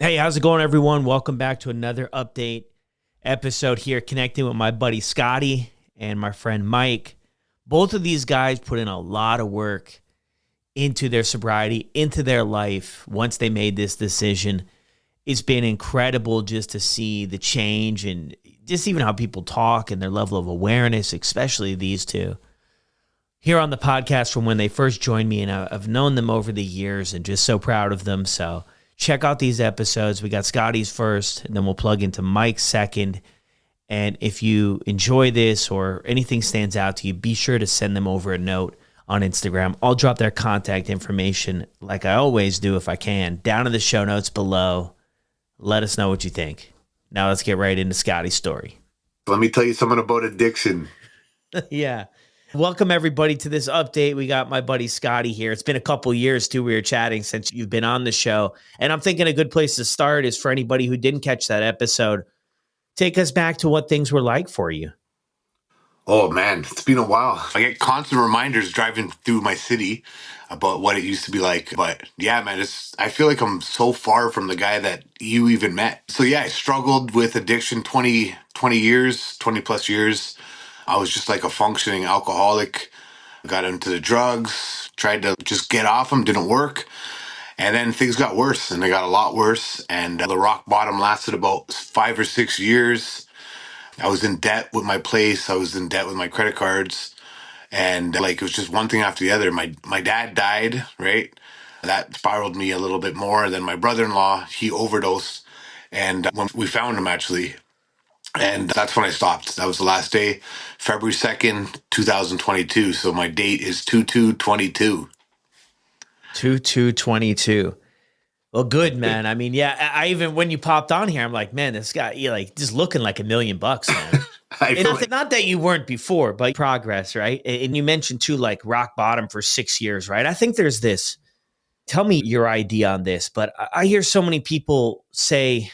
Hey, how's it going, everyone? Welcome back to another update episode here, connecting with my buddy Scotty and my friend Mike. Both of these guys put in a lot of work into their sobriety, into their life once they made this decision. It's been incredible just to see the change and just even how people talk and their level of awareness, especially these two. Here on the podcast from when they first joined me, and I've known them over the years and just so proud of them. So check out these episodes. We got Scotty's first, and then we'll plug into Mike's second. And if you enjoy this or anything stands out to you, be sure to send them over a note on Instagram. I'll drop their contact information, like I always do if I can, down in the show notes below. Let us know what you think. Now let's get right into Scotty's story. Let me tell you something about addiction. Yeah. Welcome, everybody, to this update. We got my buddy Scotty here. It's been a couple years, too. We were chatting since you've been on the show. And I'm thinking a good place to start is for anybody who didn't catch that episode. Take us back to what things were like for you. Oh, man, it's been a while. I get constant reminders driving through my city about what it used to be like. But yeah, man, I feel like I'm so far from the guy that you even met. So yeah, I struggled with addiction 20 plus years. I was just like a functioning alcoholic. Got into the drugs, tried to just get off them, didn't work. And then things got worse, and they got a lot worse. And the rock bottom lasted about 5 or 6 years. I was in debt with my place. I was in debt with my credit cards. And like, it was just one thing after the other. My dad died, right? That spiraled me a little bit more. Then my brother-in-law, he overdosed. And when we found him, actually, and that's when I stopped. That was the last day, February 2nd, 2022. So my date is 2/2/22. 2/2/22. Well, good, man. I mean, yeah, I even when you popped on here, I'm like, man, this guy, you like just looking like $1 million, man. Not that you weren't before, but progress, right? And you mentioned too, like rock bottom for 6 years, right? I think there's this. Tell me your idea on this, but I hear so many people say,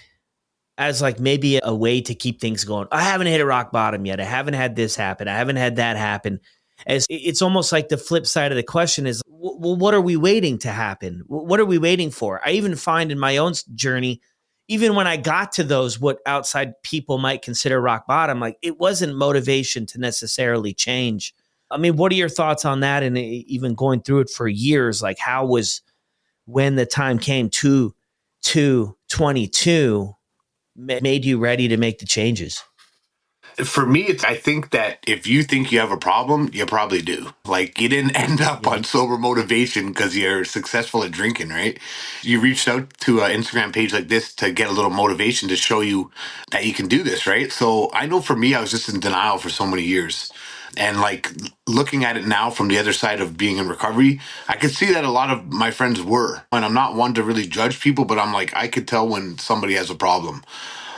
as like maybe a way to keep things going, I haven't hit a rock bottom yet. I haven't had this happen. I haven't had that happen. As it's almost like the flip side of the question is, well, what are we waiting to happen? What are we waiting for? I even find in my own journey, even when I got to those, what outside people might consider rock bottom, like it wasn't motivation to necessarily change. I mean, what are your thoughts on that? And even going through it for years, like how was when the time came to 22 made you ready to make the changes? For me, I think that if you think you have a problem, you probably do. Like, you didn't end up on sober motivation because you're successful at drinking, right? You reached out to an Instagram page like this to get a little motivation to show you that you can do this, right? So I know for me, I was just in denial for so many years. And like looking at it now from the other side of being in recovery, I could see that a lot of my friends were. And I'm not one to really judge people, but I'm like, I could tell when somebody has a problem.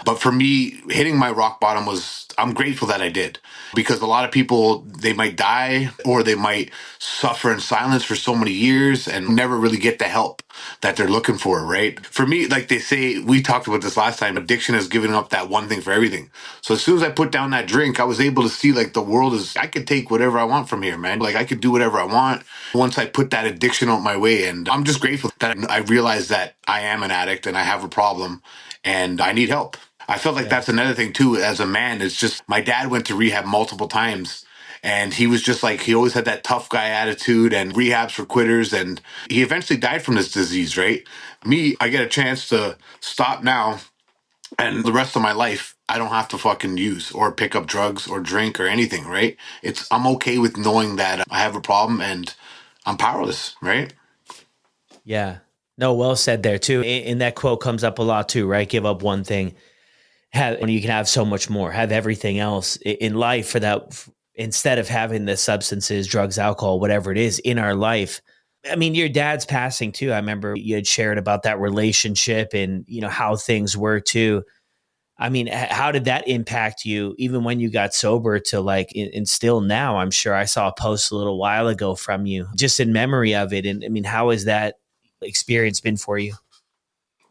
But for me, hitting my rock bottom I'm grateful that I did, because a lot of people, they might die or they might suffer in silence for so many years and never really get the help that they're looking for, right? For me, like they say, we talked about this last time, addiction is giving up that one thing for everything. So as soon as I put down that drink, I was able to see like the world I could take whatever I want from here, man. Like I could do whatever I want once I put that addiction out my way. And I'm just grateful that I realized that I am an addict and I have a problem and I need help. I felt like that's another thing too, as a man. It's just, my dad went to rehab multiple times and he was just like, he always had that tough guy attitude and rehabs for quitters. And he eventually died from this disease, right? Me, I get a chance to stop now, and the rest of my life, I don't have to fucking use or pick up drugs or drink or anything, right? I'm okay with knowing that I have a problem and I'm powerless, right? Yeah. No, well said there too. And that quote comes up a lot too, right? Give up one thing, and you can have so much more. Have everything else in life for that, instead of having the substances, drugs, alcohol, whatever it is in our life. I mean, your dad's passing too. I remember you had shared about that relationship and, you know, how things were too. I mean, how did that impact you even when you got sober to like, and still now? I'm sure I saw a post a little while ago from you just in memory of it. And I mean, how has that experience been for you?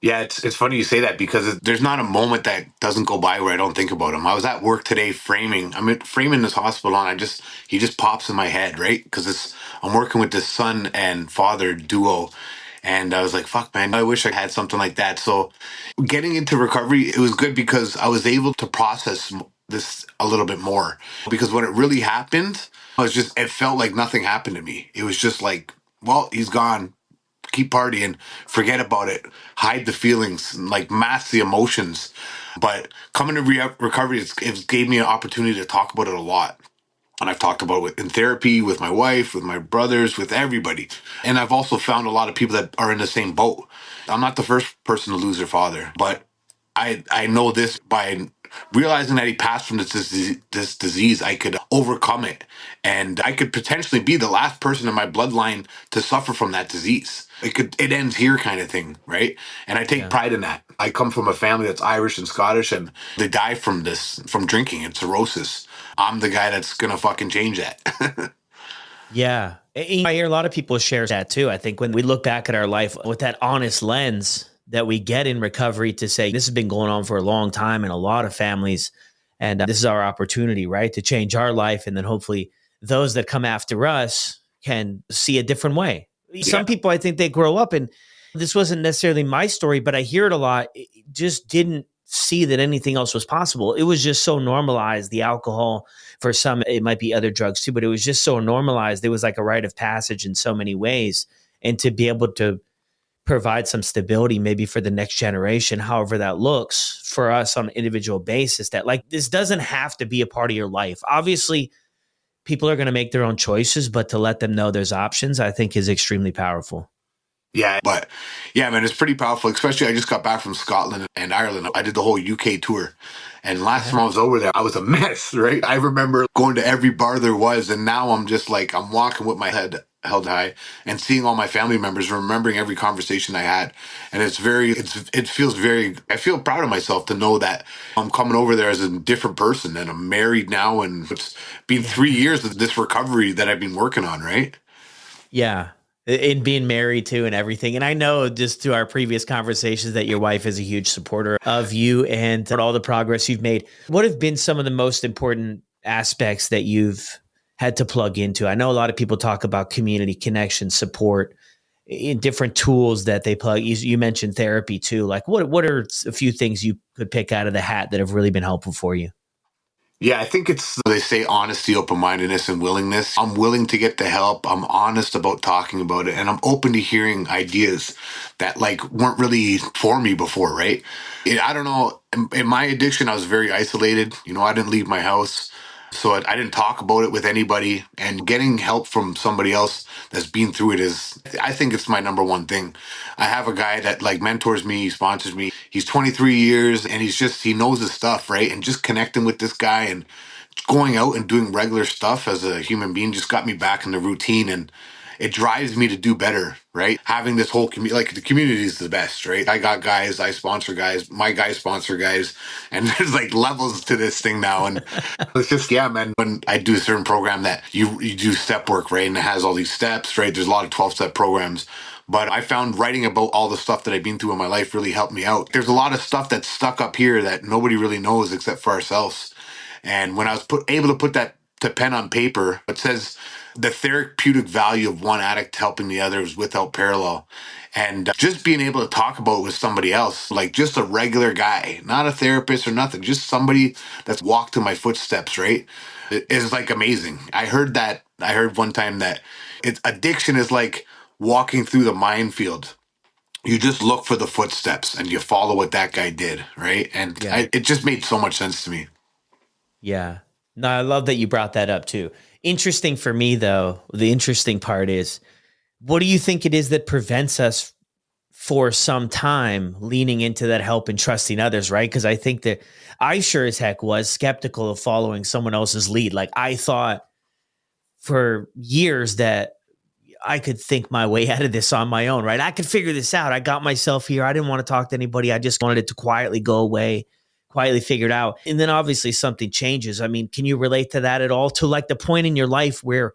Yeah, it's funny you say that, because there's not a moment that doesn't go by where I don't think about him. I was at work today framing. I'm framing this hospital, and he just pops in my head, right? Because I'm working with this son and father duo, And I was like, fuck, man, I wish I had something like that. So getting into recovery, it was good because I was able to process this a little bit more. Because when it really happened, it felt like nothing happened to me. It was just like, well, he's gone. Keep partying, forget about it, hide the feelings, like mask the emotions. But coming to recovery, it gave me an opportunity to talk about it a lot. And I've talked about it in therapy with my wife, with my brothers, with everybody. And I've also found a lot of people that are in the same boat. I'm not the first person to lose their father, but I know this by realizing that he passed from this disease, I could overcome it. And I could potentially be the last person in my bloodline to suffer from that disease. It ends here kind of thing, right? And I take Yeah. pride in that. I come from a family that's Irish and Scottish, and they die from from drinking and cirrhosis. I'm the guy that's gonna fucking change that. Yeah. I hear a lot of people share that too. I think when we look back at our life with that honest lens that we get in recovery to say, this has been going on for a long time in a lot of families. And this is our opportunity, right? To change our life. And then hopefully those that come after us can see a different way. Yeah. Some people, I think they grow up and this wasn't necessarily my story, but I hear it a lot. It just didn't see that anything else was possible. It was just so normalized. The alcohol, for some, it might be other drugs too, but it was just so normalized. It was like a rite of passage in so many ways. And to be able to provide some stability, maybe for the next generation, however that looks for us on an individual basis, that like this doesn't have to be a part of your life. Obviously, people are going to make their own choices, but to let them know there's options, I think is extremely powerful. Yeah, but yeah, man, it's pretty powerful. Especially, I just got back from Scotland and Ireland. I did the whole UK tour, and last Yeah. time I was over there, I was a mess. Right, I remember going to every bar there was, and now I'm just like I'm walking with my head held high and seeing all my family members, remembering every conversation I had, and it feels very. I feel proud of myself to know that I'm coming over there as a different person, and I'm married now, and it's been Yeah. 3 years of this recovery that I've been working on. Right. Yeah. In being married too and everything. And I know just through our previous conversations that your wife is a huge supporter of you and all the progress you've made. What have been some of the most important aspects that you've had to plug into? I know a lot of people talk about community connection, support, in different tools that they plug. You mentioned therapy too. Like what are a few things you could pick out of the hat that have really been helpful for you? Yeah, I think they say honesty, open mindedness, and willingness. I'm willing to get the help. I'm honest about talking about it, and I'm open to hearing ideas that like weren't really for me before, right? I don't know. In my addiction, I was very isolated. I didn't leave my house. So I didn't talk about it with anybody, and getting help from somebody else that's been through it I think it's my number one thing. I have a guy that like mentors me, sponsors me. He's 23 years and he knows his stuff, right? And just connecting with this guy and going out and doing regular stuff as a human being just got me back in the routine, and it drives me to do better, right? Having this whole community, like the community is the best, right? I got guys, I sponsor guys, my guys sponsor guys, and there's like levels to this thing now. And it's just, yeah, man, when I do a certain program that you do step work, right? And it has all these steps, right? There's a lot of 12-step programs. But I found writing about all the stuff that I've been through in my life really helped me out. There's a lot of stuff that's stuck up here that nobody really knows except for ourselves. And when I was able to put that to pen on paper, it says the therapeutic value of one addict helping the other is without parallel. And just being able to talk about it with somebody else, like just a regular guy, not a therapist or nothing, just somebody that's walked in my footsteps, right? It is like amazing. I heard one time that addiction is like walking through the minefield. You just look for the footsteps and you follow what that guy did, right? And Yeah. it just made so much sense to me. Yeah. No, I love that you brought that up too. Interesting for me though, the interesting part is what do you think it is that prevents us for some time leaning into that help and trusting others, right? Because I think that I sure as heck was skeptical of following someone else's lead. Like I thought for years that I could think my way out of this on my own, right? I could figure this out. I got myself here. I didn't want to talk to anybody. I just wanted it to quietly go away, quietly figure it out. And then obviously something changes. I mean, can you relate to that at all? To like the point in your life where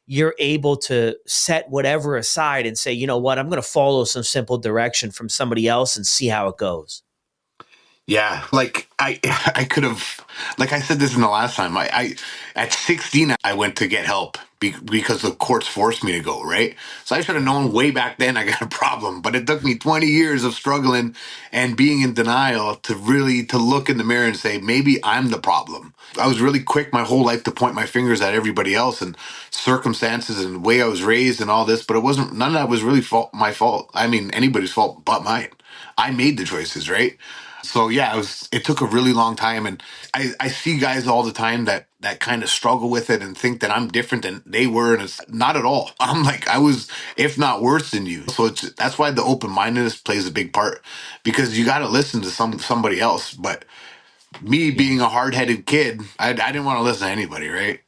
you're able to set whatever aside and say, you know what, I'm going to follow some simple direction from somebody else and see how it goes. Yeah, like I could have, like I said this in the last time. I at 16 I went to get help because the courts forced me to go, right? So I should have known way back then I got a problem. But it took me 20 years of struggling and being in denial to really to look in the mirror and say, maybe I'm the problem. I was really quick my whole life to point my fingers at everybody else and circumstances and the way I was raised and all this, but it wasn't, none of that was really my fault. I mean, anybody's fault but mine. I made the choices, right? So yeah, it took a really long time, and I see guys all the time that kind of struggle with it and think that I'm different than they were, and it's not at all. I'm like, I was, if not worse than you. So that's why the open mindedness plays a big part, because you got to listen to somebody else. But me Yeah. being a hard headed kid, I didn't want to listen to anybody, right?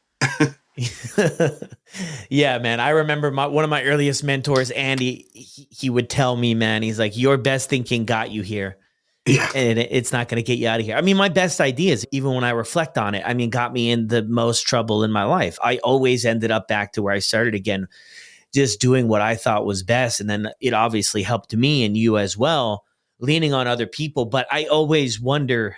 Yeah, man. I remember one of my earliest mentors, Andy, he would tell me, man, he's like, your best thinking got you here. Yeah, And it's not going to get you out of here. I mean, my best ideas, even when I reflect on it, I mean, got me in the most trouble in my life. I always ended up back to where I started again, just doing what I thought was best. And then it obviously helped me and you as well, leaning on other people. But I always wonder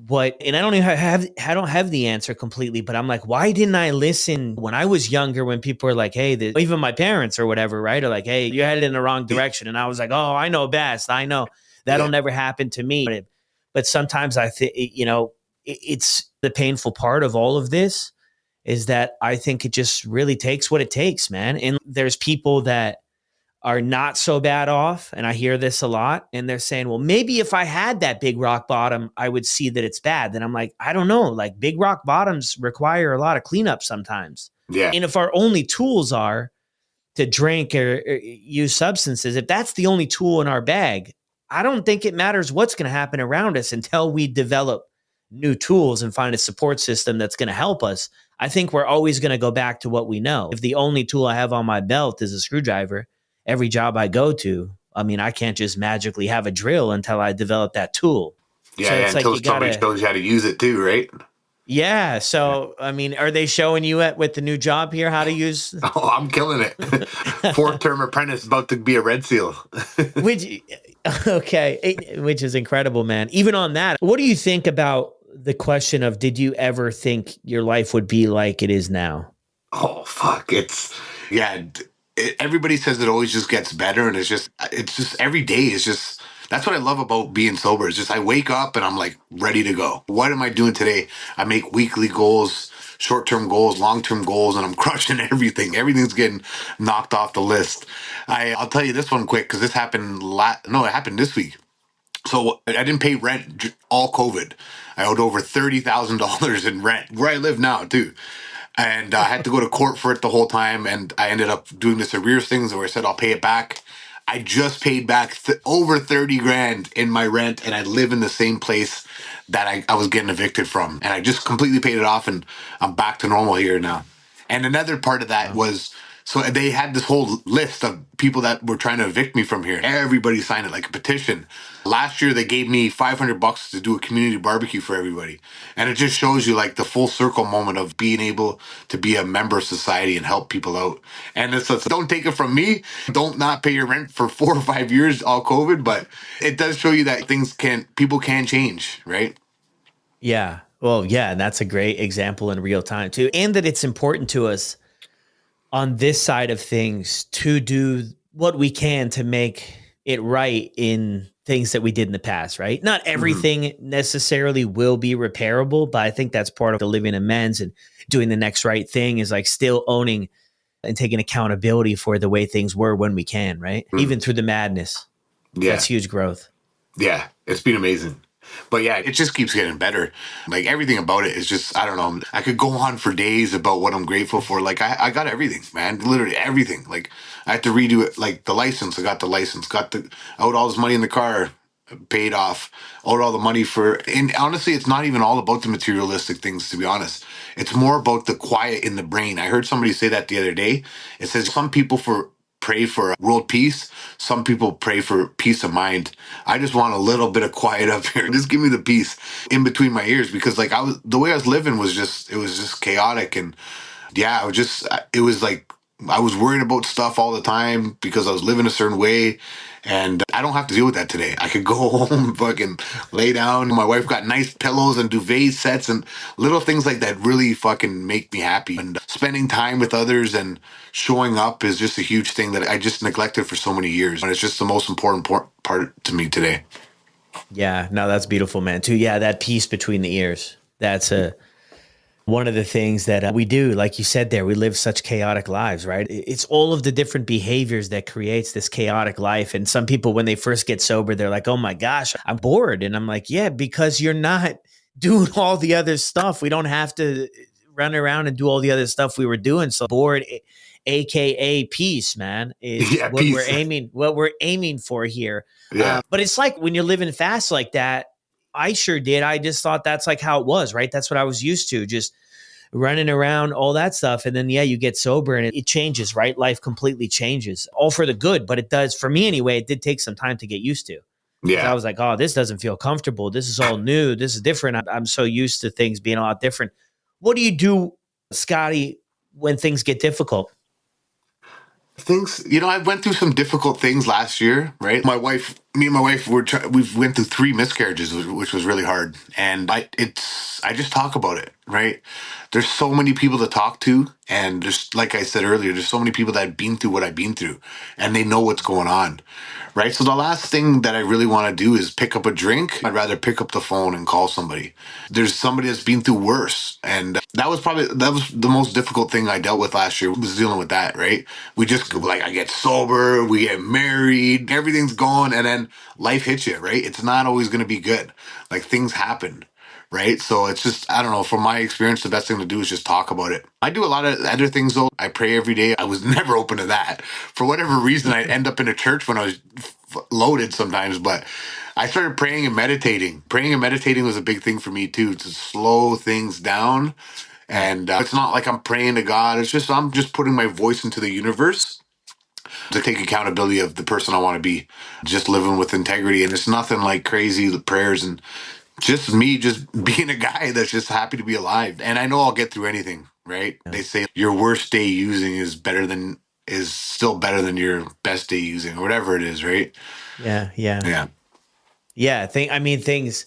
and I don't even I don't have the answer completely, but I'm like, why didn't I listen when I was younger, when people were like, hey, even my parents or whatever, right? Or like, hey, you're headed in the wrong direction. And I was like, oh, I know best. I know that'll yeah, never happen to me. But sometimes I think, it's the painful part of all of this is that I think it just really takes what it takes, man. And there's people that are not so bad off. And I hear this a lot. And they're saying, well, maybe if I had that big rock bottom, I would see that it's bad. Then I'm like, I don't know. Like big rock bottoms require a lot of cleanup sometimes. yeah, And if our only tools are to drink or use substances, if that's the only tool in our bag, I don't think it matters what's going to happen around us until we develop new tools and find a support system that's going to help us. I think we're always going to go back to what we know. If the only tool I have on my belt is a screwdriver, every job I go to, I mean, I can't just magically have a drill until I develop that tool. So yeah. it's like Until you somebody gotta, shows you how to use it too, right? yeah. Yeah. So I mean, are they showing you with the new job here how to use? Oh, I'm killing it. Fourth term apprentice about to be a Red Seal. Which, okay, which is incredible, man. Even on that, what do you think about the question of did you ever think your life would be like it is now? Oh fuck! Yeah. Everybody says it always just gets better, and it's just every day is just. That's what I love about being sober. It's just I wake up and I'm like ready to go. What am I doing today? I make weekly goals, short-term goals, long-term goals, and I'm crushing everything. Everything's getting knocked off the list. I'll tell you this one quick because this happened. No, it happened this week. So I didn't pay rent all COVID. I owed over $30,000 in rent where I live now too, and I had to go to court for it the whole time. And I ended up doing this arrears things where I said I'll pay it back. I just paid back over 30 grand in my rent, and I live in the same place that I was getting evicted from, and I just completely paid it off, and I'm back to normal here now. And another part of that Wow. was, so they had this whole list of people that were trying to evict me from here. Everybody signed it like a petition. Last year they gave me $500 to do a community barbecue for everybody. And it just shows you like the full circle moment of being able to be a member of society and help people out. And don't take it from me. Don't not pay your rent for 4 or 5 years, all COVID, but it does show you that people can change, right? Yeah. Well, yeah, and that's a great example in real time too. And that it's important to us on this side of things to do what we can to make it right in things that we did in the past, right? Not Mhm. everything necessarily will be repairable, but I think that's part of the living amends and doing the next right thing is like still owning and taking accountability for the way things were when we can, right? Mm. Even through the madness. That's Yeah. huge growth. Yeah, it's been amazing. But yeah, it just keeps getting better. Like everything about it is just, I don't know. I could go on for days about what I'm grateful for. Like I got everything, man. Literally everything. Like I had to redo it. Like the license, I got the license. I owed all this money in the car, paid off. Owed all the money and honestly, it's not even all about the materialistic things, to be honest. It's more about the quiet in the brain. I heard somebody say that the other day. It says some people pray for world peace. Some people pray for peace of mind. I just want a little bit of quiet up here. Just give me the peace in between my ears, because like the way I was living was just chaotic. And yeah, it was like I was worried about stuff all the time because I was living a certain way. And I don't have to deal with that today. I could go home, fucking lay down. My wife got nice pillows and duvet sets and little things like that really fucking make me happy. And spending time with others and showing up is just a huge thing that I just neglected for so many years. And it's just the most important part to me today. Yeah, no, that's beautiful, man. Too. Yeah, that peace between the ears. That's one of the things that we do. Like you said there, we live such chaotic lives, right? It's all of the different behaviors that creates this chaotic life. And some people, when they first get sober, they're like, oh my gosh, I'm bored. And I'm like, yeah, because you're not doing all the other stuff. We don't have to run around and do all the other stuff we were doing. So bored, AKA peace, man, is Yeah, what peace. what we're aiming for here. Yeah. But it's like when you're living fast like that, I sure did. I just thought that's like how it was, right? That's what I was used to, just running around, all that stuff. And then, yeah, you get sober and it changes, right? Life completely changes, all for the good. But it does, for me anyway, it did take some time to get used to. Because I Yeah. was like, oh, this doesn't feel comfortable. This is all new. This is different. I'm so used to things being a lot different. What do you do, Scotty, when things get difficult? Things, I went through some difficult things last year, right? Me and my wife we've went through 3 miscarriages, which was really hard. And I just talk about it, right? There's so many people to talk to. And there's, like I said earlier, there's so many people that have been through what I've been through and they know what's going on, right? So the last thing that I really want to do is pick up a drink. I'd rather pick up the phone and call somebody. There's somebody that's been through worse. And that was the most difficult thing I dealt with last year, was dealing with that, right? We just, like, I get sober, we get married, everything's gone, and then life hits you, right? It's not always going to be good. Like, things happen. Right. So it's just, I don't know, from my experience, the best thing to do is just talk about it. I do a lot of other things though. I pray every day. I was never open to that. For whatever reason, I end up in a church when I was loaded sometimes, but I started praying and meditating. Praying and meditating was a big thing for me too, to slow things down. And it's not like I'm praying to God. It's just, I'm just putting my voice into the universe to take accountability of the person I want to be, just living with integrity. And it's nothing like crazy, the prayers, and just me just being a guy that's just happy to be alive. And I know I'll get through anything, right? Yeah. They say your worst day using is still better than your best day using, or whatever it is, right? Yeah. Yeah. Yeah. Yeah. Things,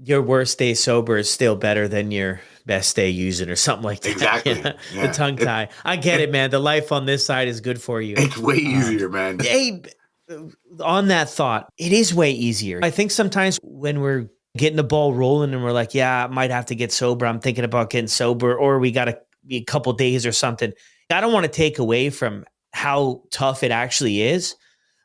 your worst day sober is still better than your best day using or something like that. Exactly. Yeah. The Yeah. tongue tie. I get it, It, man. The life on this side is good for you. it's way easier, man. Hey, on that thought, it is way easier. I think sometimes when we're getting the ball rolling and we're like, yeah, I might have to get sober. I'm thinking about getting sober, or we got to be a couple days or something. I don't want to take away from how tough it actually is,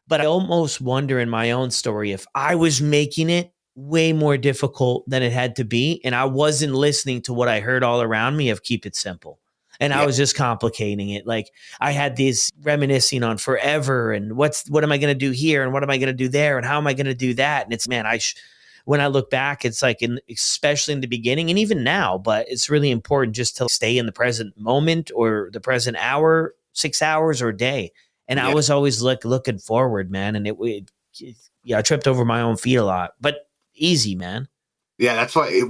but I almost wonder in my own story if I was making it way more difficult than it had to be. And I wasn't listening to what I heard all around me of keep it simple. And I Yeah. was just complicating it. Like I had these reminiscing on forever and what am I going to do here? And what am I going to do there? And how am I going to do that? And it's, man, when I look back, it's like, especially in the beginning and even now, but it's really important just to stay in the present moment or the present hour, 6 hours or a day. And I Yeah. was always looking forward, man. And yeah, I tripped over my own feet a lot, but easy, man. Yeah, that's why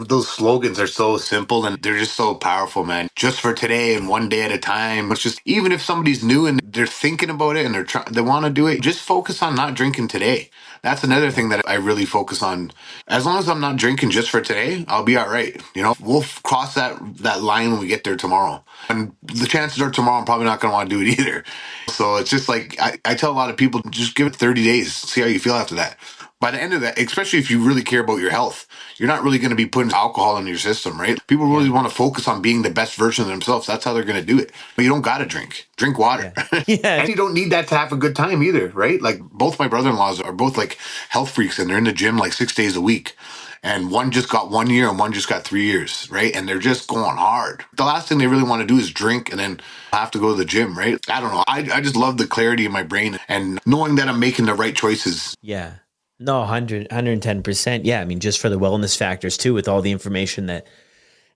those slogans are so simple and they're just so powerful, man. Just for today and one day at a time. It's just, even if somebody's new and they're thinking about it and they want to do it, just focus on not drinking today. That's another Yeah. thing that I really focus on. As long as I'm not drinking just for today, I'll be all right. We'll cross that line when we get there tomorrow. And the chances are tomorrow I'm probably not going to want to do it either. So it's just like, I tell a lot of people, just give it 30 days, see how you feel after that. By the end of that, especially if you really care about your health, you're not really going to be putting alcohol in your system, right? People really Yeah. want to focus on being the best version of themselves. That's how they're going to do it. But you don't got to drink. Drink water. Yeah. Yeah. And you don't need that to have a good time either, right? Like, both my brother-in-laws are both like health freaks and they're in the gym like 6 days a week. And one just got 1 year and one just got 3 years, right? And they're just going hard. The last thing they really want to do is drink and then have to go to the gym, right? I don't know. I just love the clarity in my brain and knowing that I'm making the right choices. Yeah. No, 110%. Yeah. I mean, just for the wellness factors too, with all the information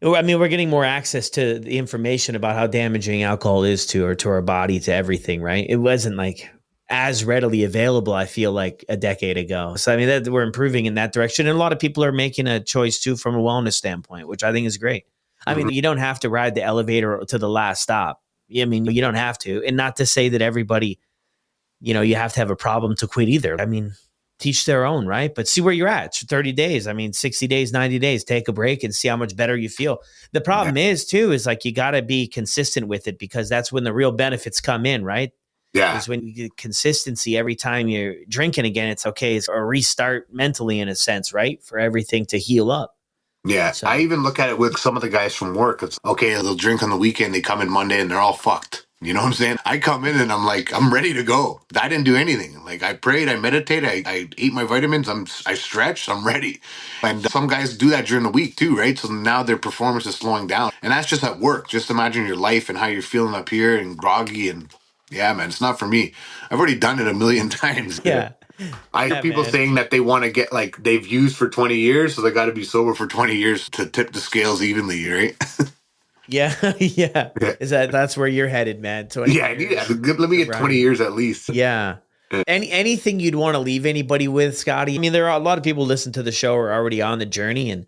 we're getting more access to the information about how damaging alcohol is to our body, to everything, right? It wasn't like as readily available, I feel like, a decade ago. So, I mean, that we're improving in that direction. And a lot of people are making a choice too from a wellness standpoint, which I think is great. I mean, you don't have to ride the elevator to the last stop. I mean, you don't have to. And not to say that everybody you have to have a problem to quit either. I mean, teach their own, right? But see where you're at. It's 30 days. I mean, 60 days, 90 days, take a break and see how much better you feel. The Yeah. problem is too, is like, you got to be consistent with it, because that's when the real benefits come in, right? Yeah. Is when you get consistency every time you're drinking again. It's okay. It's a restart mentally, in a sense, right? For everything to heal up. Yeah. So I even look at it with some of the guys from work. It's okay, they'll drink on the weekend, they come in Monday and they're all fucked. You know what I'm saying? I come in and I'm like, I'm ready to go. I didn't do anything. Like, I prayed, I meditated, I ate my vitamins, I stretched, I'm ready. And some guys do that during the week too, right? So now their performance is slowing down. And that's just at work. Just imagine your life and how you're feeling up here and groggy, and yeah, man, it's not for me. I've already done it a million times. yeah. I hear Yeah, people man. saying that they want to get, like, they've used for 20 years, so they got to be sober for 20 years to tip the scales evenly, right? Yeah. Yeah. Yeah. That's where you're headed, man. 20 Yeah, I need years it. Let me get 20 sobriety. years at least. Yeah. Yeah. Anything you'd want to leave anybody with, Scotty? I mean, there are a lot of people listen to the show are already on the journey and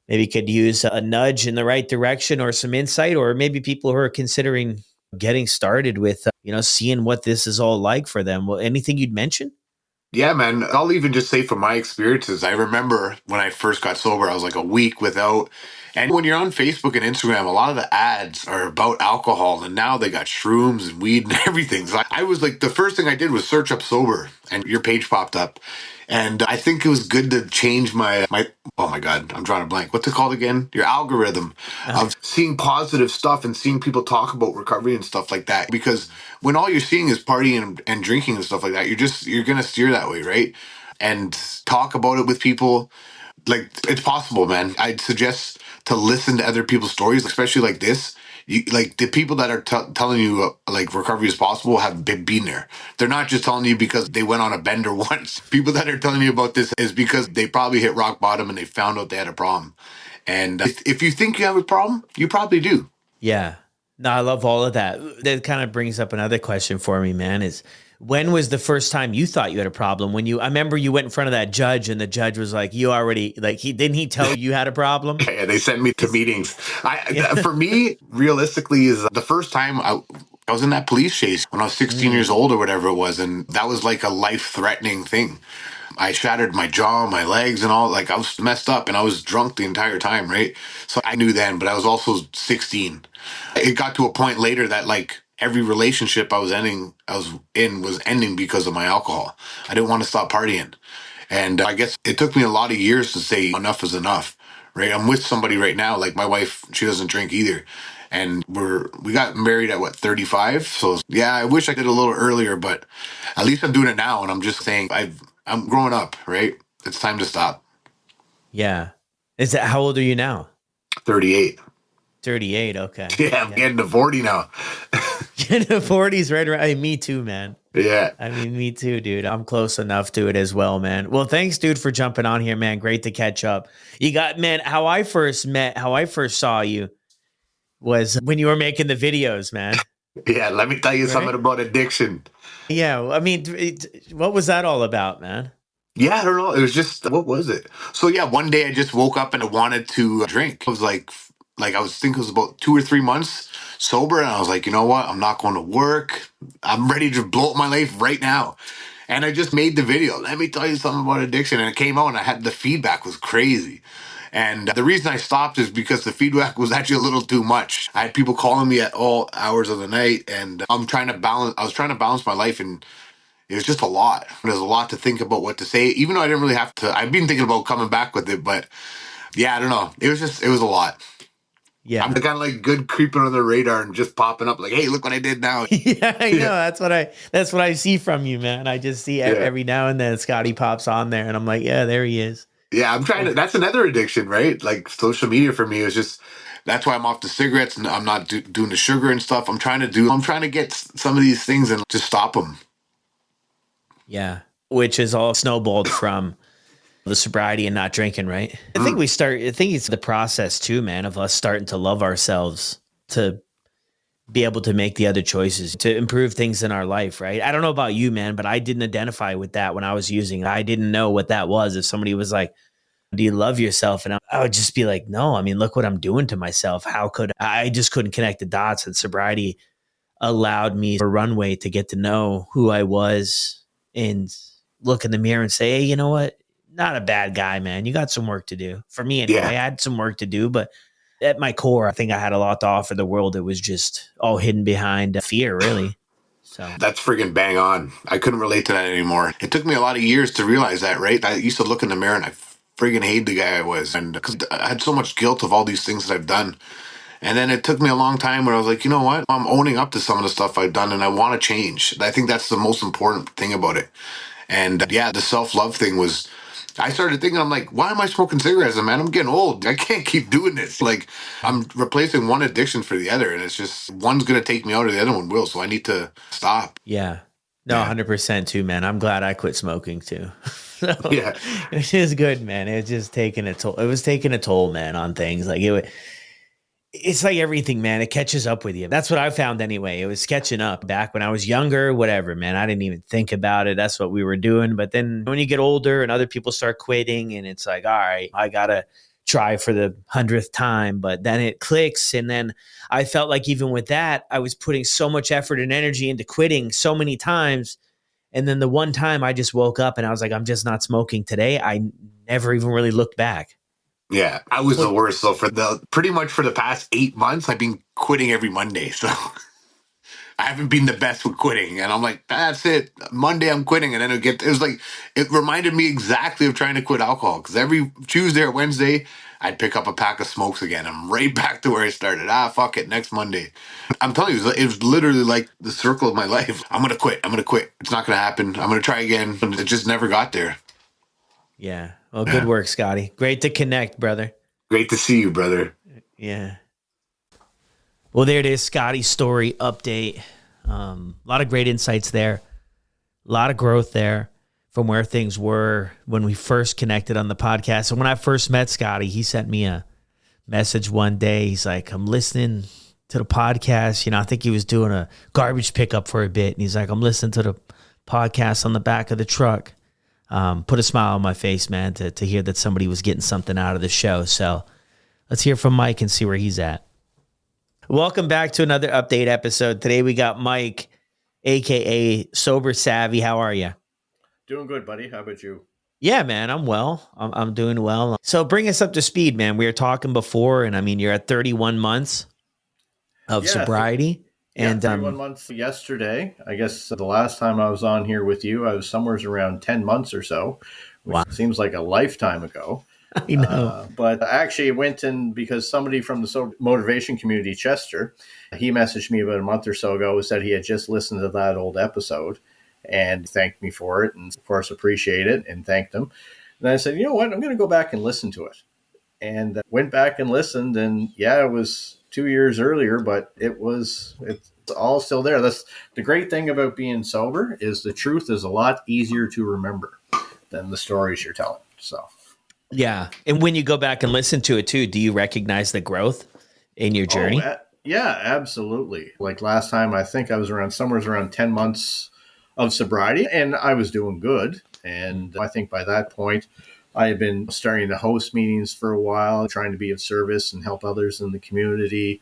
maybe could use a nudge in the right direction or some insight, or maybe people who are considering getting started with, seeing what this is all like for them. Well, anything you'd mention? Yeah, man. I'll even just say from my experiences, I remember when I first got sober, I was like a week without. And when you're on Facebook and Instagram, a lot of the ads are about alcohol, and now they got shrooms and weed and everything. So I was like, the first thing I did was search up sober, and your page popped up. And I think it was good to change my oh my God, I'm drawing a blank. What's it called again? Your algorithm of seeing positive stuff and seeing people talk about recovery and stuff like that. Because when all you're seeing is partying and drinking and stuff like that, you're gonna steer that way, right? And talk about it with people. Like, it's possible, man. I'd suggest to listen to other people's stories, especially like this. Like, the people that are telling you like recovery is possible have been there. They're not just telling you because they went on a bender once. People that are telling you about this is because they probably hit rock bottom and they found out they had a problem. And if you think you have a problem, you probably do. Yeah. No, I love all of that. That kind of brings up another question for me, man, is when was the first time you thought you had a problem? I remember you went in front of that judge and the judge was like, you already, like, didn't he tell you had a problem? Yeah, they send me to meetings. Yeah. For me, realistically, is the first time I was in that police chase when I was 16 years old or whatever it was, and that was like a life-threatening thing. I shattered my jaw, my legs, and all. Like, I was messed up, and I was drunk the entire time, right? So I knew then, but I was also 16. It got to a point later that, like, every relationship I was in was ending because of my alcohol. I didn't want to stop partying. And I guess it took me a lot of years to say enough is enough, right? I'm with somebody right now, like my wife, she doesn't drink either. And we got married at what, 35? So yeah, I wish I did a little earlier, but at least I'm doing it now. And I'm just saying I'm growing up, right? It's time to stop. Yeah. How old are you now? 38. 38. Okay. Yeah, I'm getting to 40 now. In the 40s, right around. Hey, me too, man. Yeah. I mean, me too, dude. I'm close enough to it as well, man. Well, thanks, dude, for jumping on here, man. Great to catch up. Man, how I first saw you was when you were making the videos, man. Yeah, let me tell you Right? something about addiction. Yeah. I mean, what was that all about, man? Yeah, I don't know. It was just, what was it? So yeah, one day I just woke up and I wanted to drink. I was like I was thinking it was about 2 or 3 months sober, and I was like, you know what? I'm not going to work. I'm ready to blow up my life right now. And I just made the video. Let me tell you something about addiction, and it came out, and the feedback was crazy. And the reason I stopped is because the feedback was actually a little too much. I had people calling me at all hours of the night, and I was trying to balance my life, and it was just a lot. There's a lot to think about what to say, even though I didn't really have to. I've been thinking about coming back with it, but yeah, I don't know. It was a lot. Yeah. I'm kind of like good creeping on the radar and just popping up like, hey, look what I did now. Yeah, I know. That's what I see from you, man. I just see every now and then Scotty pops on there and I'm like, yeah, there he is. Yeah, I'm trying to. That's another addiction, right? Like, social media for me is just. That's why I'm off the cigarettes and I'm not doing the sugar and stuff. I'm trying to get some of these things and just stop them. Yeah, which is all snowballed from the sobriety and not drinking, right? I think it's the process too, man, of us starting to love ourselves, to be able to make the other choices, to improve things in our life, right? I don't know about you, man, but I didn't identify with that when I was using it. I didn't know what that was. If somebody was like, do you love yourself? And I would just be like, no, I mean, look what I'm doing to myself. How could I just couldn't connect the dots, and sobriety allowed me a runway to get to know who I was and look in the mirror and say, hey, you know what? Not a bad guy, man. You got some work to do. For me anyway, I Yeah. had some work to do, but at my core, I think I had a lot to offer the world. It was just all hidden behind fear, really. So That's friggin' bang on. I couldn't relate to that anymore. It took me a lot of years to realize that, right? I used to look in the mirror and I friggin' hated the guy I was. And because I had so much guilt of all these things that I've done. And then it took me a long time where I was like, you know what? I'm owning up to some of the stuff I've done and I want to change. I think that's the most important thing about it. And yeah, the self love thing was, I started thinking, I'm like, why am I smoking cigarettes, man? I'm getting old. I can't keep doing this. Like, I'm replacing one addiction for the other. And it's just, one's going to take me out or the other one will. So I need to stop. yeah, no, Yeah. 100% too, man. I'm glad I quit smoking too. So Yeah. it is good, man. It's just taking a toll. It was taking a toll, man, on things like it's like everything, man. It catches up with you. That's what I found anyway. It was catching up back when I was younger, whatever, man. I didn't even think about it. That's what we were doing. But then when you get older and other people start quitting and it's like, all right, I got to try for the 100th time. But then it clicks. And then I felt like even with that, I was putting so much effort and energy into quitting so many times. And then the one time I just woke up and I was like, I'm just not smoking today. I never even really looked back. Yeah. I was the worst. So pretty much for the past 8 months, I've been quitting every Monday. So I haven't been the best with quitting. And I'm like, that's it. Monday I'm quitting. And then it was like, it reminded me exactly of trying to quit alcohol. Because every Tuesday or Wednesday, I'd pick up a pack of smokes again. I'm right back to where I started. Fuck it. Next Monday. I'm telling you, it was literally like the circle of my life. I'm going to quit. I'm going to quit. It's not going to happen. I'm going to try again. And it just never got there. Yeah. Well, good Yeah. work, Scotty. Great to connect, brother. Great to see you, brother. Yeah. Well, there it is, Scotty's story update. A lot of great insights there. A lot of growth there from where things were when we first connected on the podcast. And when I first met Scotty, he sent me a message one day. He's like, I'm listening to the podcast. You know, I think he was doing a garbage pickup for a bit. And he's like, I'm listening to the podcast on the back of the truck. Put a smile on my face, man, to hear that somebody was getting something out of the show. So let's hear from Mike and see where he's at. Welcome back to another update episode. Today we got Mike, a.k.a. Sober Savvy. How are you? Doing good, buddy. How about you? Yeah, man, I'm well. I'm doing well. So bring us up to speed, man. We were talking before, and I mean, you're at 31 months of sobriety. And 31 months yesterday. I guess the last time I was on here with you, I was somewhere around 10 months or so, which seems like a lifetime ago. I know. But actually it went in because somebody from the motivation community, Chester, he messaged me about a month or so ago, said he had just listened to that old episode and thanked me for it. And of course, appreciate it and thanked him. And I said, you know what, I'm going to go back and listen to it. And went back and listened. And yeah, it was 2 years earlier, but it's all still there. That's the great thing about being sober, is the truth is a lot easier to remember than the stories you're telling. So yeah. And when you go back and listen to it too, do you recognize the growth in your journey? Yeah, absolutely. Like last time, I think I was somewhere around 10 months of sobriety, and I was doing good. And I think by that point, I had been starting to host meetings for a while, trying to be of service and help others in the community,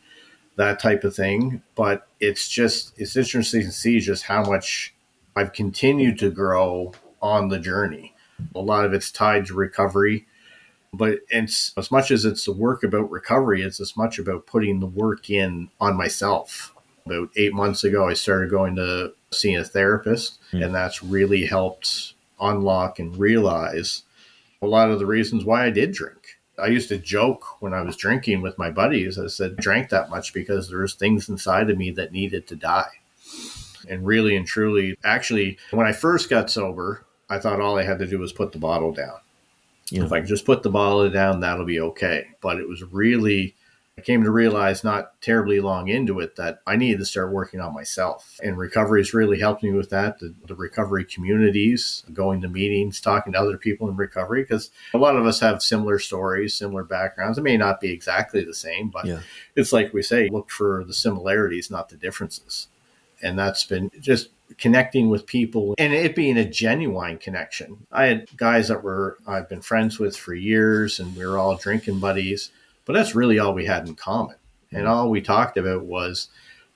that type of thing. But it's interesting to see just how much I've continued to grow on the journey. A lot of it's tied to recovery, but it's as much as it's the work about recovery, it's as much about putting the work in on myself. About 8 months ago, I started going to seeing a therapist, and that's really helped unlock and realize a lot of the reasons why I did drink. I used to joke when I was drinking with my buddies. I said, I drank that much because there's things inside of me that needed to die. And really and truly, actually, when I first got sober, I thought all I had to do was put the bottle down. Yeah. If I can just put the bottle down, that'll be okay. But it was really, I came to realize not terribly long into it that I needed to start working on myself. And recovery has really helped me with that. The recovery communities, going to meetings, talking to other people in recovery, because a lot of us have similar stories, similar backgrounds. It may not be exactly the same, but It's like we say, look for the similarities, not the differences. And that's been just connecting with people and it being a genuine connection. I had guys that I've been friends with for years, and we were all drinking buddies, but that's really all we had in common. And all we talked about was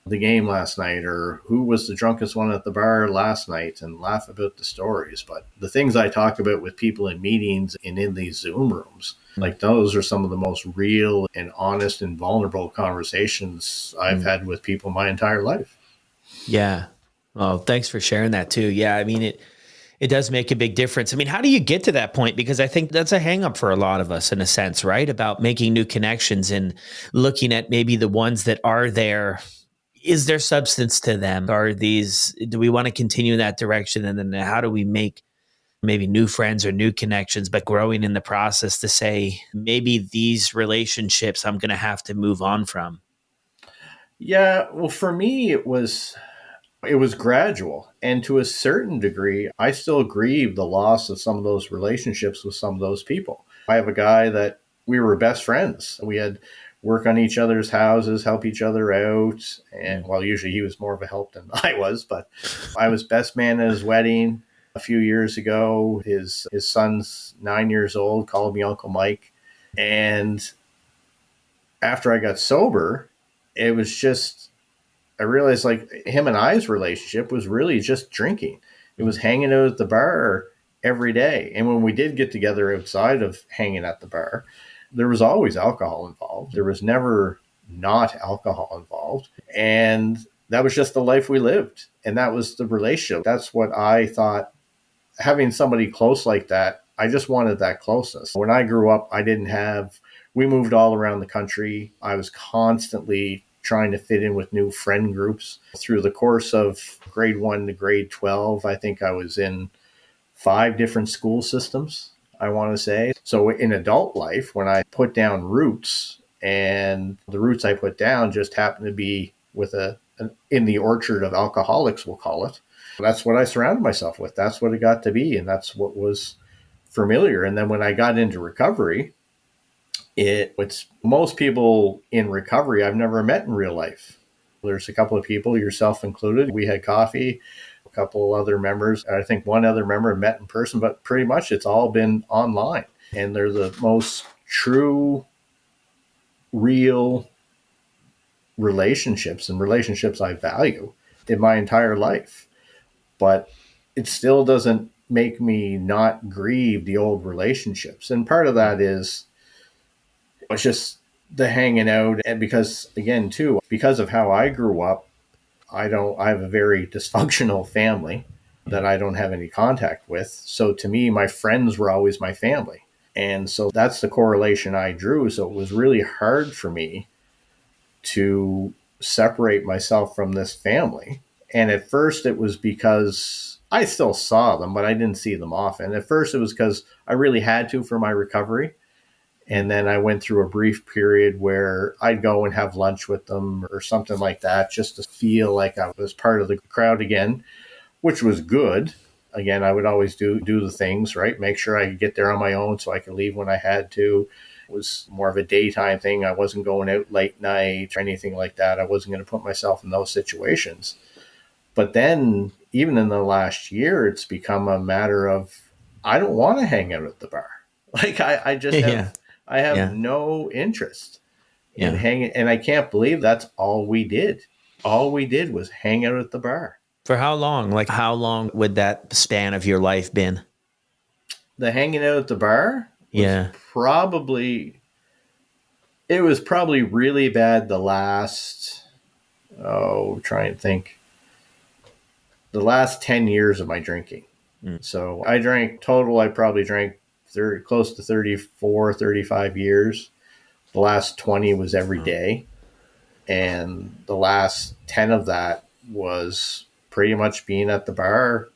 the game last night, or who was the drunkest one at the bar last night, and laugh about the stories. But the things I talk about with people in meetings and in these Zoom rooms, like those are some of the most real and honest and vulnerable conversations I've had with people my entire life. Yeah. Well, thanks for sharing that too. Yeah. I mean, it does make a big difference. I mean, how do you get to that point? Because I think that's a hang up for a lot of us in a sense, right? About making new connections and looking at maybe the ones that are there. Is there substance to them? Do we want to continue in that direction? And then how do we make maybe new friends or new connections, but growing in the process to say, maybe these relationships I'm going to have to move on from? Yeah, well, for me, it was gradual, and to a certain degree, I still grieve the loss of some of those relationships with some of those people. I have a guy that we were best friends. We had work on each other's houses, help each other out, and well, usually he was more of a help than I was, but I was best man at his wedding a few years ago. His son's 9 years old, called me Uncle Mike, and after I got sober, it was just I realized like him and I's relationship was really just drinking. It was hanging out at the bar every day. And when we did get together outside of hanging at the bar, there was always alcohol involved. There was never not alcohol involved. And that was just the life we lived. And that was the relationship. That's what I thought, having somebody close like that, I just wanted that closeness. When I grew up, we moved all around the country. I was constantly trying to fit in with new friend groups. Through the course of grade 1 to grade 12, I think I was in 5 different school systems, I want to say. So in adult life, when I put down roots, and the roots I put down just happened to be in the orchard of alcoholics, we'll call it. That's what I surrounded myself with. That's what it got to be. And that's what was familiar. And then when I got into recovery, it's most people in recovery I've never met in real life. There's a couple of people, yourself included. We had coffee, a couple other members. I think one other member met in person, but pretty much it's all been online. And they're the most true, real relationships and relationships I value in my entire life. But it still doesn't make me not grieve the old relationships. And part of that is it's just the hanging out. And because, again, too, because of how I grew up, I have a very dysfunctional family that I don't have any contact with. So to me, my friends were always my family. And so that's the correlation I drew. So it was really hard for me to separate myself from this family. And at first it was because I still saw them, but I didn't see them often. At first it was because I really had to for my recovery. And then I went through a brief period where I'd go and have lunch with them or something like that, just to feel like I was part of the crowd again, which was good. Again, I would always do the things, right? Make sure I could get there on my own so I could leave when I had to. It was more of a daytime thing. I wasn't going out late night or anything like that. I wasn't going to put myself in those situations. But then, even in the last year, it's become a matter of I don't want to hang out at the bar. Like I just have, I have no interest in hanging. And I can't believe that's all we did. All we did was hang out at the bar. For how long? Like, how long would that span of your life been? The hanging out at the bar was probably really bad the last, try and think, the last 10 years of my drinking. So I probably drank close to 34, 35 years. The last 20 was every day. And the last 10 of that was pretty much being at the bar.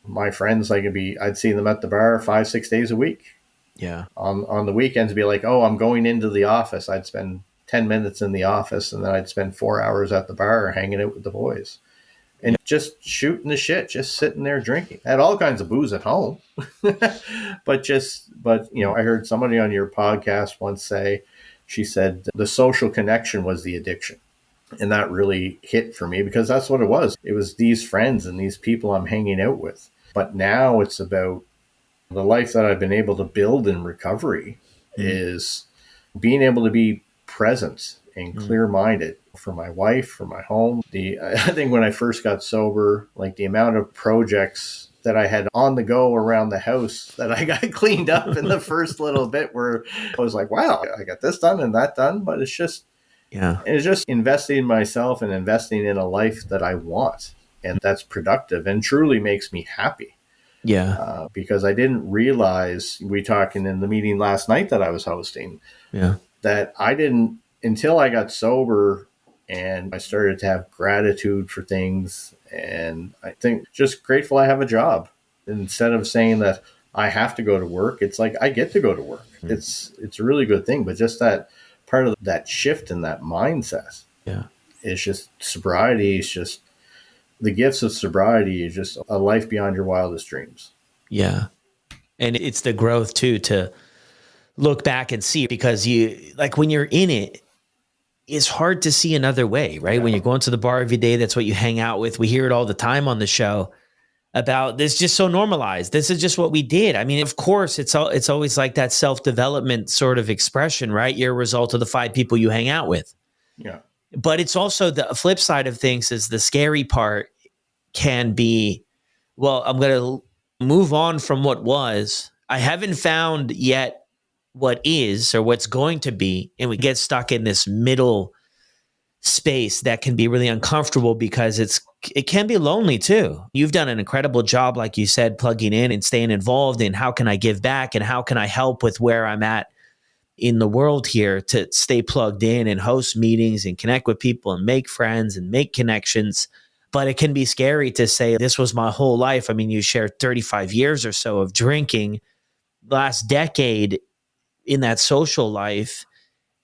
My friends, I'd see them at the bar 5-6 days a week. Yeah. On the weekends, be like, oh, I'm going into the office. I'd spend 10 minutes in the office, and then I'd spend 4 hours at the bar hanging out with the boys. And just shooting the shit, just sitting there drinking. I had all kinds of booze at home. but I heard somebody on your podcast once say, she said the social connection was the addiction. And that really hit for me because that's what it was. It was these friends and these people I'm hanging out with. But now it's about the life that I've been able to build in recovery is being able to be present and clear-minded for my wife, for my home. I think when I first got sober, like the amount of projects that I had on the go around the house that I got cleaned up in the first little bit, where I was like, wow, I got this done and that done. But it's just investing in myself and investing in a life that I want and that's productive and truly makes me happy. Yeah. Because I didn't realize, we talking in the meeting last night that I was hosting, that I didn't, until I got sober and I started to have gratitude for things. And I think just grateful I have a job. Instead of saying that I have to go to work, it's like I get to go to work. It's a really good thing. But just that part of that shift in that mindset. Yeah. It's just sobriety. It's just the gifts of sobriety is just a life beyond your wildest dreams. Yeah. And it's the growth too, to look back and see, because when you're in it, it's hard to see another way, right? When you're going to the bar every day, that's what you hang out with. We hear it all the time on the show about this, just so normalized. This is just what we did. I mean, of course, it's always like that self-development sort of expression, right? You're a result of the 5 people you hang out with. Yeah. But it's also the flip side of things, is the scary part can be, well, I'm going to move on from what was. I haven't found yet what is or what's going to be. And we get stuck in this middle space that can be really uncomfortable, because it can be lonely too. You've done an incredible job, like you said, plugging in and staying involved in how can I give back and how can I help with where I'm at in the world here, to stay plugged in and host meetings and connect with people and make friends and make connections. But it can be scary to say, this was my whole life. I mean, you shared 35 years or so of drinking, last decade in that social life,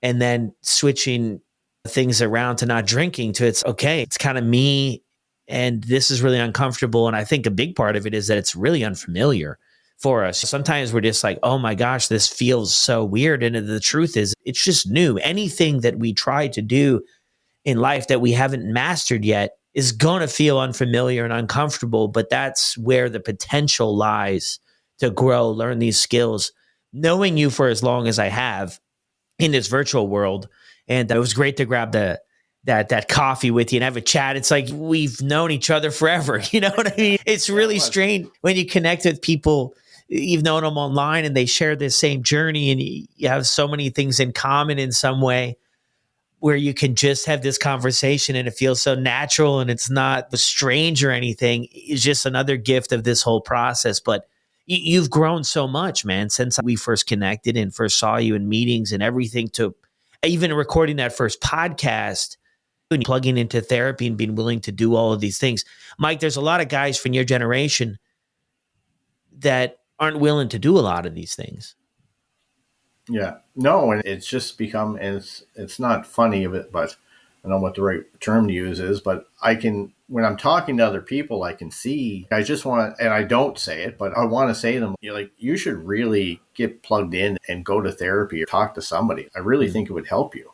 and then switching things around to not drinking, to it's okay, it's kind of me, and this is really uncomfortable. And I think a big part of it is that it's really unfamiliar for us. Sometimes we're just like, oh my gosh, this feels so weird. And the truth is, it's just new. Anything that we try to do in life that we haven't mastered yet is going to feel unfamiliar and uncomfortable. But that's where the potential lies to grow, learn these skills. Knowing you for as long as I have in this virtual world, and it was great to grab that coffee with you and have a chat. It's like we've known each other forever. You know what I mean? It's really strange when you connect with people. You've known them online and they share this same journey, and you have so many things in common in some way, where you can just have this conversation and it feels so natural and it's not strange or anything. It's just another gift of this whole process. But you've grown so much, man, since we first connected and first saw you in meetings and everything, to even recording that first podcast and plugging into therapy and being willing to do all of these things. Mike, there's a lot of guys from your generation that aren't willing to do a lot of these things. Yeah, no, and it's just become, and it's not funny of it, but I don't know what the right term to use is, but when I'm talking to other people, I can see, I just want to, and I don't say it, but I want to say to them, you should really get plugged in and go to therapy or talk to somebody. I really think it would help you,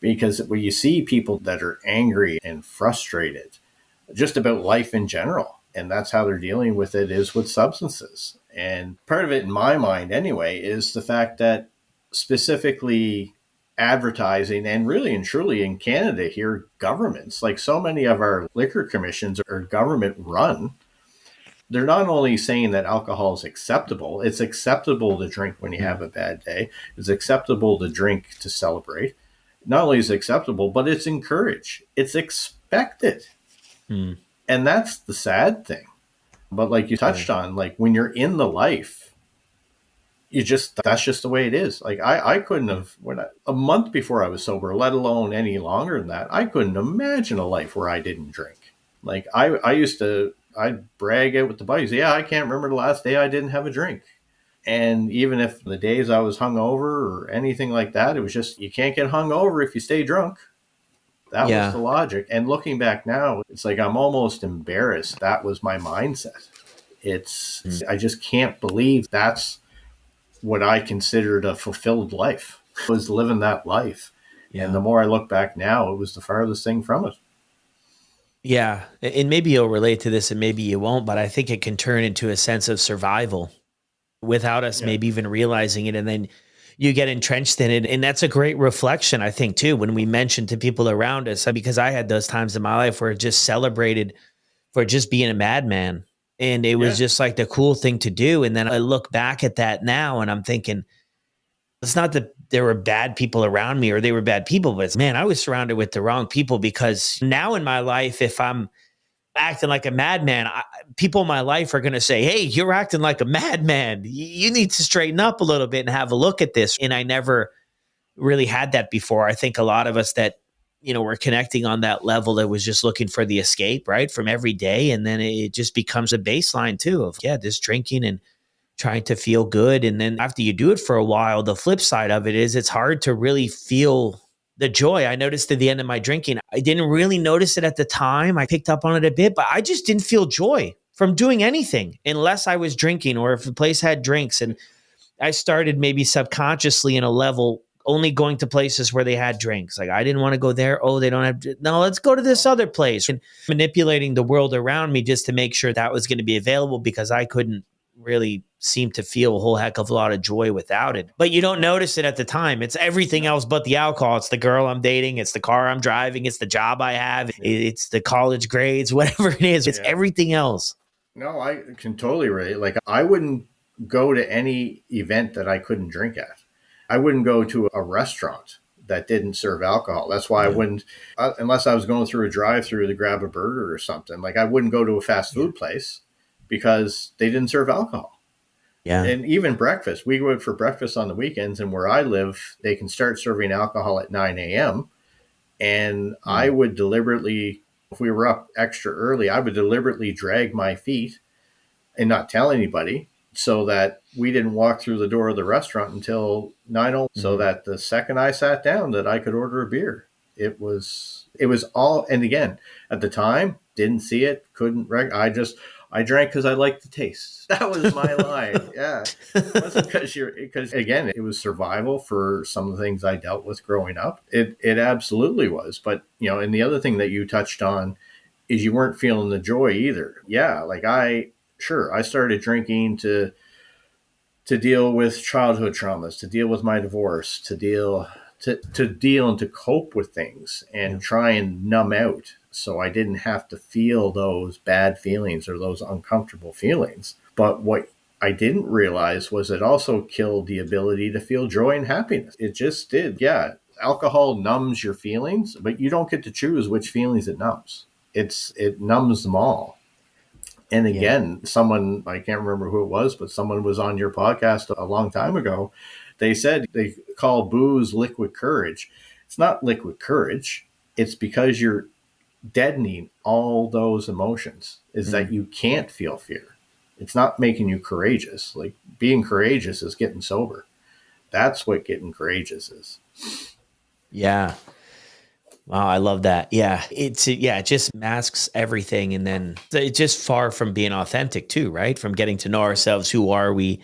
because when you see people that are angry and frustrated just about life in general, and that's how they're dealing with it, is with substances. And part of it, in my mind anyway, is the fact that specifically advertising, and really and truly in Canada here, governments, like so many of our liquor commissions are government run. They're not only saying that alcohol is acceptable, it's acceptable to drink when you have a bad day. It's acceptable to drink to celebrate. Not only is it acceptable, but it's encouraged. It's expected. And that's the sad thing. But like you touched on, like when you're in the life, that's just the way it is. Like I couldn't have, a month before I was sober, let alone any longer than that, I couldn't imagine a life where I didn't drink. Like I'd brag out with the buddies. Yeah, I can't remember the last day I didn't have a drink. And even if the days I was hungover or anything like that, it was just, you can't get hungover if you stay drunk. That was the logic. And looking back now, it's like I'm almost embarrassed. That was my mindset. I just can't believe that's what I considered a fulfilled life, was living that life. Yeah. And the more I look back now, it was the farthest thing from it. Yeah. And maybe you'll relate to this and maybe you won't, but I think it can turn into a sense of survival without us maybe even realizing it. And then you get entrenched in it. And that's a great reflection, I think, too, when we mention to people around us, because I had those times in my life where it just celebrated for just being a madman. And it was Yeah. just like the cool thing to do. And then I look back at that now and I'm thinking, it's not that there were bad people around me or they were bad people, but man, I was surrounded with the wrong people, because now in my life, if I'm acting like a madman, people in my life are going to say, hey, you're acting like a madman. You need to straighten up a little bit and have a look at this. And I never really had that before. I think a lot of us that, were connecting on that level that was just looking for the escape, right, from every day. And then it just becomes a baseline too of, this drinking and trying to feel good. And then after you do it for a while, the flip side of it is it's hard to really feel the joy. I noticed at the end of my drinking, I didn't really notice it at the time. I picked up on it a bit, but I just didn't feel joy from doing anything unless I was drinking or if the place had drinks. And I started maybe subconsciously in a level only going to places where they had drinks. Like I didn't want to go there. Oh, they don't have. No, let's go to this other place. And manipulating the world around me just to make sure that was going to be available, because I couldn't really seem to feel a whole heck of a lot of joy without it. But you don't notice it at the time. It's everything else but the alcohol. It's the girl I'm dating. It's the car I'm driving. It's the job I have. It's the college grades, whatever it is. It's everything else. No, I can totally relate. Like I wouldn't go to any event that I couldn't drink at. I wouldn't go to a restaurant that didn't serve alcohol. That's why I wouldn't, unless I was going through a drive-through to grab a burger or something. Like I wouldn't go to a fast food place because they didn't serve alcohol. Yeah. And even breakfast, we go out for breakfast on the weekends, and where I live, they can start serving alcohol at 9 a.m. And I would deliberately, if we were up extra early, I would deliberately drag my feet and not tell anybody, so that we didn't walk through the door of the restaurant until 9:00, so that the second I sat down that I could order a beer. It was all, and again, at the time, didn't see it, couldn't, I drank because I liked the taste. That was my line. Yeah. It wasn't because again, it was survival for some of the things I dealt with growing up. It absolutely was. But, and the other thing that you touched on is you weren't feeling the joy either. Yeah. Like I started drinking to deal with childhood traumas, to deal with my divorce, to deal and to cope with things and try and numb out, so I didn't have to feel those bad feelings or those uncomfortable feelings. But what I didn't realize was it also killed the ability to feel joy and happiness. It just did. Yeah. Alcohol numbs your feelings, but you don't get to choose which feelings it numbs. It numbs them all. And again, someone, I can't remember who it was, but someone was on your podcast a long time ago. They said they call booze liquid courage. It's not liquid courage. It's because you're deadening all those emotions, is that you can't feel fear. It's not making you courageous. Like being courageous is getting sober. That's what getting courageous is. Yeah. Wow, I love that. Yeah. It just masks everything. And then it's just far from being authentic too, right? From getting to know ourselves. Who are we?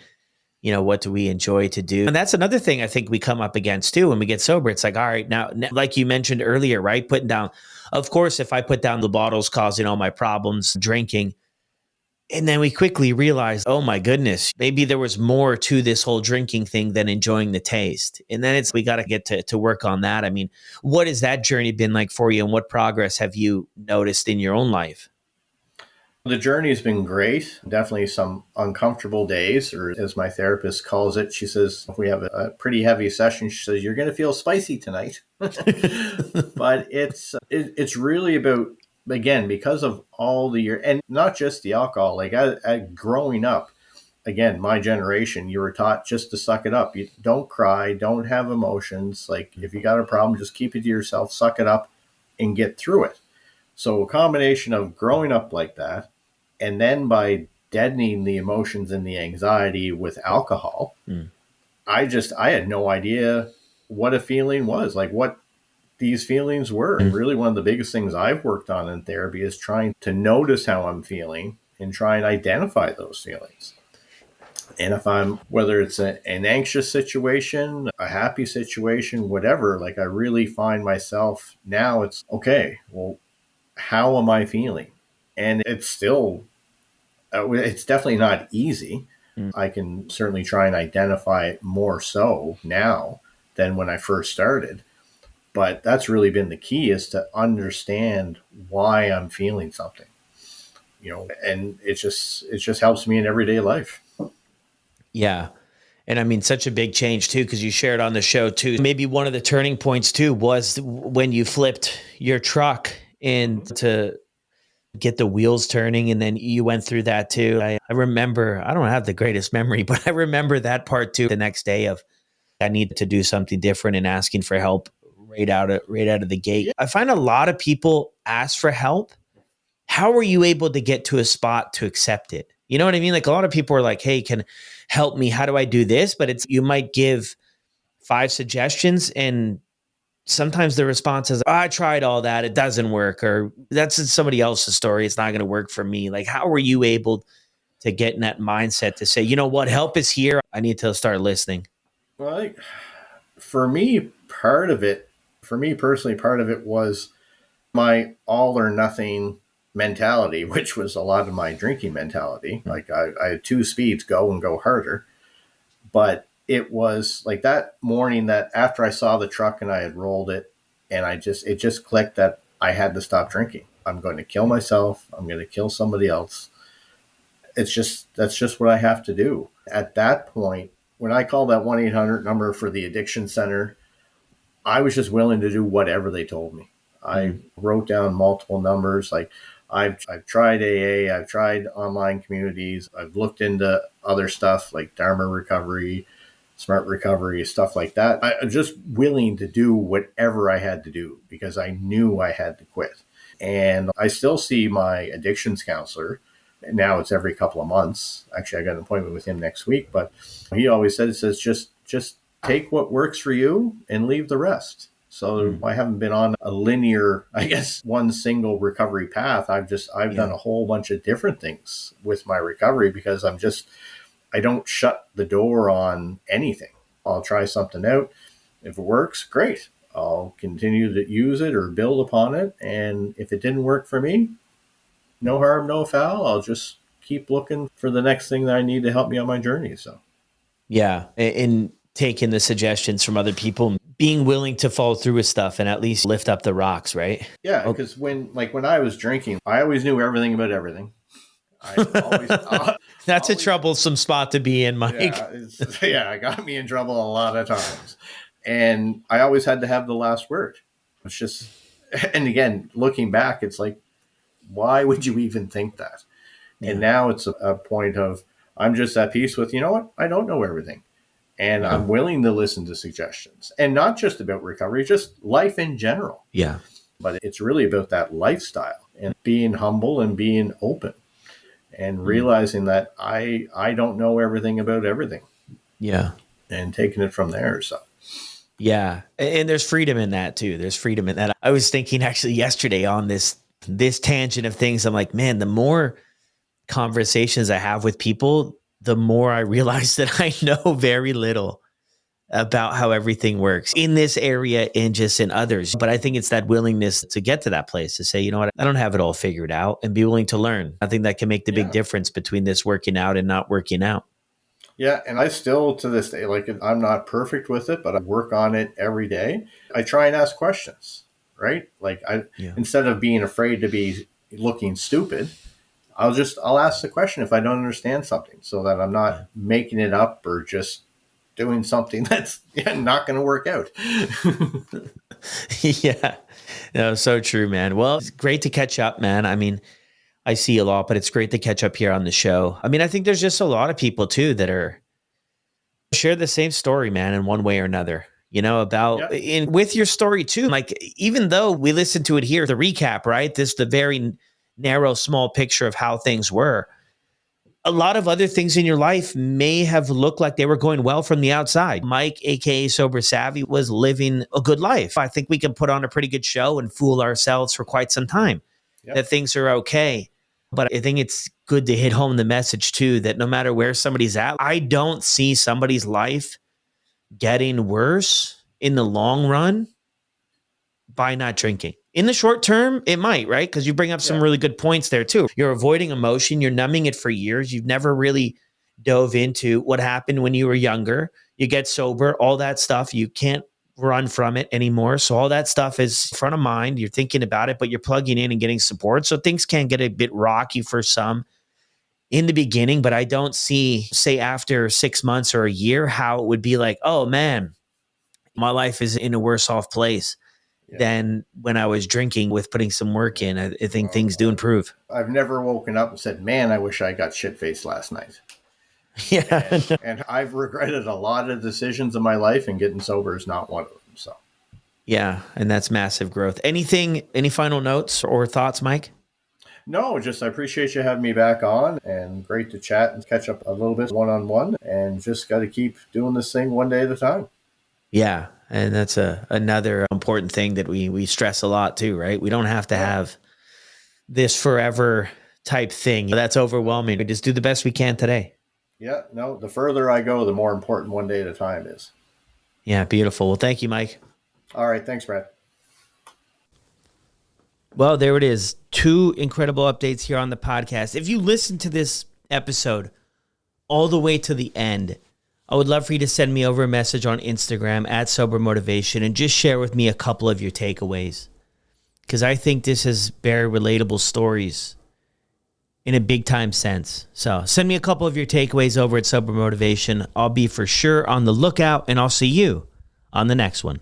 What do we enjoy to do? And that's another thing I think we come up against too when we get sober. It's like, all right, now, like you mentioned earlier, right? Putting down, of course, if I put down the bottles causing all my problems, drinking, and then we quickly realize, oh my goodness, maybe there was more to this whole drinking thing than enjoying the taste. And then we got to get to work on that. I mean, what has that journey been like for you, and what progress have you noticed in your own life? The journey has been great. Definitely some uncomfortable days, or as my therapist calls it, she says, if we have a pretty heavy session, she says, you're going to feel spicy tonight. But it's really about, again, because of all the year, and not just the alcohol, like growing up, again, my generation, you were taught just to suck it up. You don't cry, don't have emotions. Like if you got a problem, just keep it to yourself, suck it up and get through it. So a combination of growing up like that, and then by deadening the emotions and the anxiety with alcohol, I had no idea what a feeling was, like what these feelings were. And really one of the biggest things I've worked on in therapy is trying to notice how I'm feeling and try and identify those feelings. And if whether it's an anxious situation, a happy situation, whatever, like I really find myself now, it's okay, well, how am I feeling? And it's definitely not easy, Mm. I can certainly try and identify it more so now than when I first started. But that's really been the key, is to understand why I'm feeling something, and it just helps me in everyday life. Yeah. And I mean, such a big change too, because you shared on the show too. Maybe one of the turning points too was when you flipped your truck and to get the wheels turning, and then you went through that too. I remember, I don't have the greatest memory, but I remember that part too. The next day of, I need to do something different, and asking for help right out of the gate. Yeah. I find a lot of people ask for help. How are you able to get to a spot to accept it? You know what I mean? Like, a lot of people are like, hey, can help me. How do I do this? But you might give 5 suggestions, and sometimes the response is, oh, I tried all that. It doesn't work. Or that's somebody else's story. It's not going to work for me. Like, how were you able to get in that mindset to say, you know what, help is here. I need to start listening? Well, for me, for me personally, part of it was my all or nothing mentality, which was a lot of my drinking mentality. Like I had 2 speeds: go and go harder. But it was like that morning, that after I saw the truck and I had rolled it, and it just clicked that I had to stop drinking. I'm going to kill myself. I'm going to kill somebody else. That's just what I have to do. At that point, when I called that 1-800 number for the addiction center, I was just willing to do whatever they told me. I wrote down multiple numbers. Like, I've tried AA, I've tried online communities, I've looked into other stuff like Dharma Recovery, Smart Recovery, stuff like that. I'm just willing to do whatever I had to do because I knew I had to quit. And I still see my addictions counselor. Now it's every couple of months. Actually, I got an appointment with him next week, but he always says, just take what works for you and leave the rest. So I haven't been on a linear, I guess, one single recovery path. I've done a whole bunch of different things with my recovery because I don't shut the door on anything. I'll try something out. If it works, great. I'll continue to use it or build upon it. And if it didn't work for me, no harm, no foul. I'll just keep looking for the next thing that I need to help me on my journey. So, Yeah. And taking the suggestions from other people, being willing to follow through with stuff and at least lift up the rocks, right? Yeah, because when I was drinking, I always knew everything about everything. That's a troublesome spot to be in, Mike. Yeah, it got me in trouble a lot of times. And I always had to have the last word. It's just, and again, looking back, it's like, why would you even think that? Yeah. And now it's a point of, I'm just at peace with, you know what? I don't know everything. And I'm willing to listen to suggestions. And not just about recovery, just life in general. Yeah. But it's really about that lifestyle and being humble and being open and realizing that I don't know everything about everything. Yeah. And taking it from there. So. Yeah. And there's freedom in that too. There's freedom in that. I was thinking actually yesterday on this tangent of things. I'm like, man, the more conversations I have with people, the more I realize that I know very little about how everything works in this area and just in others. But I think it's that willingness to get to that place to say, you know what, I don't have it all figured out, and be willing to learn. I think that can make the big difference between this working out and not working out. Yeah. And I still, to this day, like, I'm not perfect with it, but I work on it every day. I try and ask questions, right? Like instead of being afraid to be looking stupid, I'll ask the question if I don't understand something, so that I'm not making it up or just doing something that's not going to work out. Yeah. No, so true, man. Well, it's great to catch up, man. I mean, I see a lot, but it's great to catch up here on the show. I mean, I think there's just a lot of people too that share the same story, man, in one way or another, about in with your story too. Like, even though we listened to it here, the recap, right? The very narrow, small picture of how things were. A lot of other things in your life may have looked like they were going well from the outside. Mike, aka Sober Savvy, was living a good life. I think we can put on a pretty good show and fool ourselves for quite some time that things are okay. But I think it's good to hit home the message too, that no matter where somebody's at, I don't see somebody's life getting worse in the long run by not drinking. In the short term, it might, right? Because you bring up some really good points there too. You're avoiding emotion. You're numbing it for years. You've never really dove into what happened when you were younger. You get sober, all that stuff. You can't run from it anymore. So all that stuff is front of mind. You're thinking about it, but you're plugging in and getting support. So things can get a bit rocky for some in the beginning, but I don't see, say, after 6 months or a year, how it would be like, oh man, my life is in a worse off place than when I was drinking with putting some work in. I think things do improve. I've never woken up and said, man, I wish I got shit-faced last night. Yeah. And I've regretted a lot of decisions in my life, and getting sober is not one of them. So, yeah, and that's massive growth. Any final notes or thoughts, Mike? No, just I appreciate you having me back on, and great to chat and catch up a little bit one-on-one, and just got to keep doing this thing one day at a time. Yeah, and that's another important thing that we stress a lot too, right? We don't have to have this forever type thing. That's overwhelming. We just do the best we can today. Yeah, no, the further I go, the more important one day at a time is. Yeah, beautiful. Well, thank you, Mike. All right, thanks, Brad. Well, there it is. 2 incredible updates here on the podcast. If you listen to this episode all the way to the end, I would love for you to send me over a message on Instagram at Sober Motivation and just share with me a couple of your takeaways, because I think this is very relatable stories in a big time sense. So send me a couple of your takeaways over at Sober Motivation. I'll be for sure on the lookout, and I'll see you on the next one.